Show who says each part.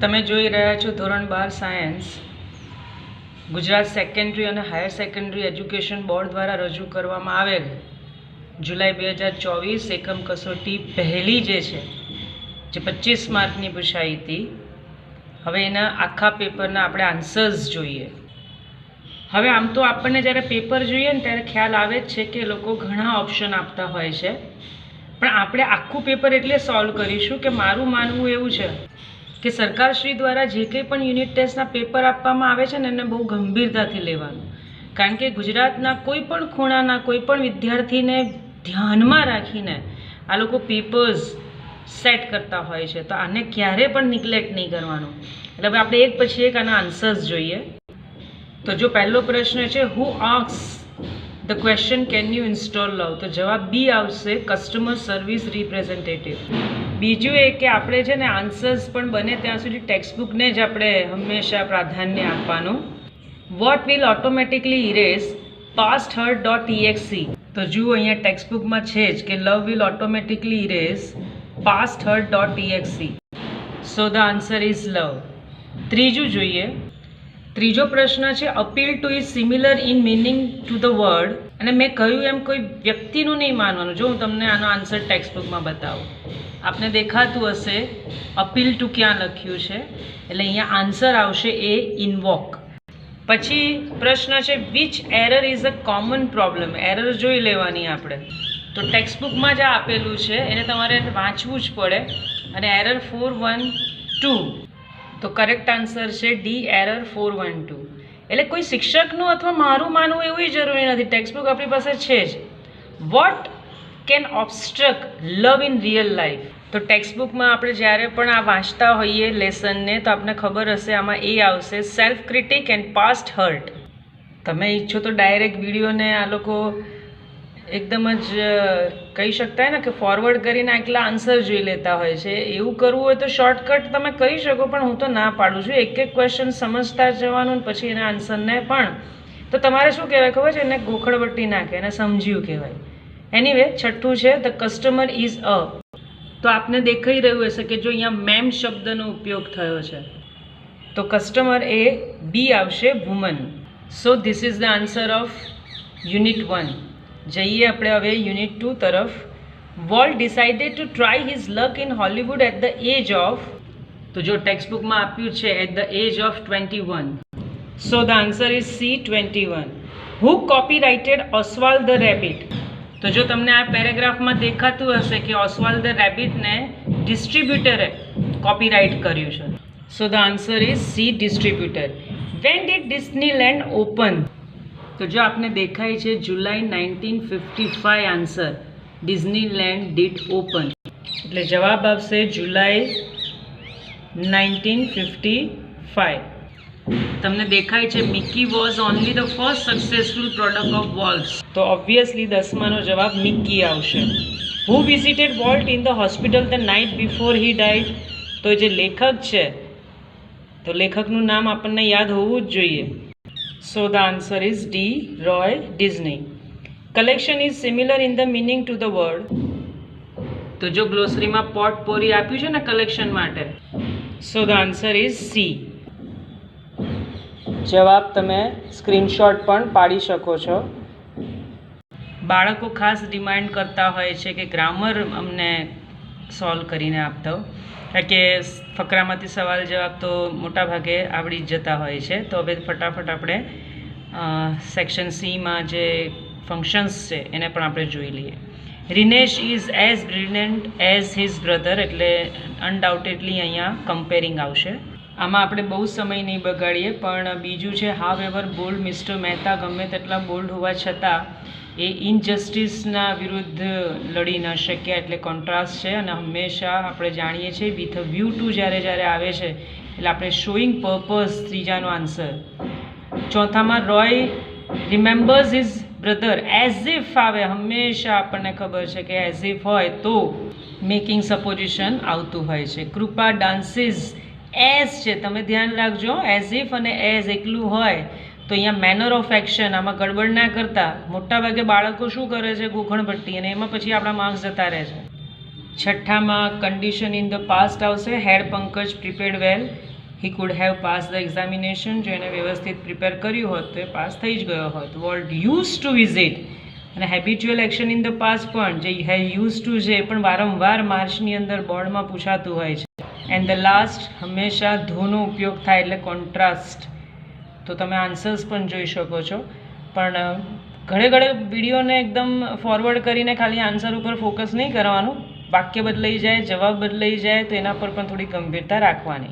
Speaker 1: તમે જોઈ રહ્યા છો ધોરણ 12 સાયન્સ ગુજરાત સેકન્ડરી અને હાયર સેકન્ડરી એજ્યુકેશન બોર્ડ દ્વારા રજૂ કરવામાં આવેલ જુલાઈ 2024 એકમ કસોટી પહેલી જે 25 માર્કની પૂછાઈ હતી. હવે એના આખા પેપરના આપણે આન્સર્સ જોઈએ. હવે આમ તો આપણને જ્યારે પેપર જોઈએ ને ત્યારે ખ્યાલ આવે જ છે કે લોકો ઘણા ઓપ્શન આપતા હોય છે, પણ આપણે આખું પેપર એટલે સોલ્વ કરીશું કે મારું માનવું એવું છે કે સરકારશ્રી દ્વારા જે કંઈ પણ યુનિટ ટેસ્ટના પેપર આપવામાં આવે છે ને એને બહુ ગંભીરતાથી લેવાનું, કારણ કે ગુજરાતના કોઈ પણ ખૂણાના કોઈ પણ વિદ્યાર્થીને ધ્યાનમાં રાખીને આ લોકો પેપર્સ સેટ કરતા હોય છે. તો આને ક્યારે પણ નિગ્લેક્ટ નહીં કરવાનું. એટલે હવે આપણે એક પછી એક આના આન્સર્સ જોઈએ. તો જો પહેલો પ્રશ્ન છે who asks the question can you instill love, તો જવાબ બી આવશે, કસ્ટમર સર્વિસ રિપ્રેઝેન્ટેટિવ. બીજું એ કે આપણે છે ને આન્સર્સ પણ બને ત્યાં સુધી ટેક્સ્ટબુકને જ આપણે હંમેશા પ્રાધાન્ય આપવાનું. What will automatically erase past hurt .exe, તો જુઓ અહીંયા ટેક્સ્ટબુકમાં છે જ કે love will automatically erase past hurt .exe. So the answer is love. ત્રીજું જોઈએ. ત્રીજો પ્રશ્ન છે appeal to is similar in meaning to the word, અને મેં કહ્યું એમ કોઈ વ્યક્તિનું નહીં માનવાનું. જો હું તમને આનો આન્સર ટેક્સ્ટબુકમાં બતાવું, આપને દેખાતું હશે અપીલ ટુ ક્યાં લખ્યું છે, એટલે અહીંયા આન્સર આવશે એ ઇન્વોક. પછી પ્રશ્ન છે which error is a common problem, error જોઈ લેવાની આપણે. તો ટેક્સ્ટબુકમાં જ આપેલું છે એને તમારે વાંચવું જ પડે, અને એરર 412, તો કરેક્ટ આન્સર છે ડી એરર 412. એટલે કોઈ શિક્ષકનું અથવા મારું માનવું એવું જરૂરી નથી, ટેક્સ્ટબુક આપણી પાસે છે જ. What can obstruct love in real life, તો ટેક્સ્ટબુકમાં આપણે જ્યારે પણ આ વાંચતા હોઈએ લેસનને તો આપણને ખબર હશે આમાં એ આવશે self critic and past hurt. તમે ઈચ્છો તો ડાયરેક્ટ વિડીયોને આ લોકો એકદમ જ કહી શકતા હોય ને કે ફોરવર્ડ કરીને આટલા આન્સર જોઈ લેતા હોય છે. એવું કરવું હોય તો શોર્ટકટ તમે કરી શકો, પણ હું તો ના પાડું છું. એક એક ક્વેશ્ચન સમજતા જવાનું પછી એના આન્સરને પણ. તો તમારે શું કહેવાય ખબર છે, એને ગોખડવટ્ટી નાખે, એને સમજ્યું કહેવાય. એનીવે છઠ્ઠું છે ધ કસ્ટમર ઇઝ અ, તો આપને દેખાઈ રહ્યું હશે કે જો અહીંયા મેમ શબ્દનો ઉપયોગ થયો છે તો કસ્ટમર એ બી આવશે, woman. So this is the answer of unit 1. જઈએ આપણે હવે યુનિટ 2 તરફ. Walt decided to try his luck in Hollywood at the age of, તો જો ટેક્સ્ટબુકમાં આપ્યું છે at the age of 21. So the answer is C, 21. Who copyrighted Oswald the rabbit, તો જો તમને આ પેરેગ્રાફમાં દેખાતું હશે કે ઓસ્વાલ્ડ ધ રેબિટને ડિસ્ટ્રીબ્યુટરે કોપીરાઇટ કર્યું છે. So the answer is C, distributor. When did Disneyland open, તો જો આપને દેખાય છે જુલાઈ 1955 આન્સર, ડિઝનીલેન્ડ ડીડ ઓપન, એટલે જવાબ આવશે જુલાઈ 1955. તમને દેખાય છે Mickey was only the first successful product of Walt's, તો ઓબ્વિયસલી 10માનો જવાબ મિકી આવશે. Who visited Walt in the hospital the night before he died, તો જે લેખક છે તો લેખકનું નામ આપણને યાદ હોવું જ જોઈએ. So the answer is D, Roy Disney. Collection is similar in the meaning to the word, તો જો ગ્લોસરીમાં પોટ પોરી આપ્યું છે ને કલેક્શન માટે, સો ધ આન્સર ઇઝ સી. જવાબ તમે સ્ક્રીનશોટ પણ પાડી શકો છો. બાળકો ખાસ ડિમાન્ડ કરતા હોય છે કે ગ્રામર અમને સોલ્વ કરીને આપતો, કારણ કે ફકરામાંથી સવાલ જવાબ તો મોટાભાગે આવડી જ જતા હોય છે. તો હવે ફટાફટ આપણે સેક્શન સીમાં જે ફંક્શન્સ છે એને પણ આપણે જોઈ લઈએ. રિનેશ is as brilliant as his brother, એટલે અનડાઉટેડલી અહીંયા કમ્પેરિંગ આવશે. આમાં આપણે બહુ સમય નહીં બગાડીએ, પણ બીજું છે હાવ એવર બોલ્ડ મિસ્ટર મહેતા, ગમે તેટલા બોલ્ડ હોવા છતાં એ ઇનજસ્ટિસના વિરુદ્ધ લડી ન શક્યા, એટલે કોન્ટ્રાસ્ટ છે. અને હંમેશા આપણે જાણીએ છીએ વિથ અ વ્યૂ ટુ જ્યારે આવે છે એટલે આપણે શોઈંગ પર્પઝ, ત્રીજાનો આન્સર. ચોથામાં Roy remembers his brother as if આવે, હંમેશા આપણને ખબર છે કે એઝ ઇફ હોય તો મેકિંગ સપોઝિશન આવતું હોય છે. કૃપા ડાન્સીસ એઝ છે, તમે ધ્યાન રાખજો, એઝ ઇફ અને એઝ એકલું હોય તો અહીંયા મેનર ઓફ એક્શન, આમાં ગડબડ ના કરતા. મોટાભાગે બાળકો શું કરે છે, ગોખણપટ્ટી, અને એમાં પછી આપણા માર્ક્સ જતા રહે છે. છઠ્ઠામાં કન્ડિશન ઇન ધ પાસ્ટ આવશે. Had Pankaj prepared well, he could have pass the examination. જો એને વ્યવસ્થિત પ્રિપેર કર્યું હોત તો એ પાસ થઈ જ ગયો હોત. વોલ્ટ યુઝ ટુ વિઝિટ, અને habitual action in the past પણ જે યુઝ ટુ છે એ પણ વારંવાર માર્ચની અંદર બોર્ડમાં પૂછાતું હોય છે. એન્ડ ધ લાસ્ટ, હંમેશા ધોનો ઉપયોગ થાય એટલે કોન્ટ્રાસ્ટ. તો તમે આન્સર્સ પણ જોઈ શકો છો. પણ ઘણે વિડીયોને એકદમ ફોરવર્ડ કરીને ખાલી આન્સર ઉપર ફોકસ નહીં કરવાનું. વાક્ય બદલાઈ જાય, જવાબ બદલાઈ જાય તો એના પર પણ થોડી ગંભીરતા રાખવાની.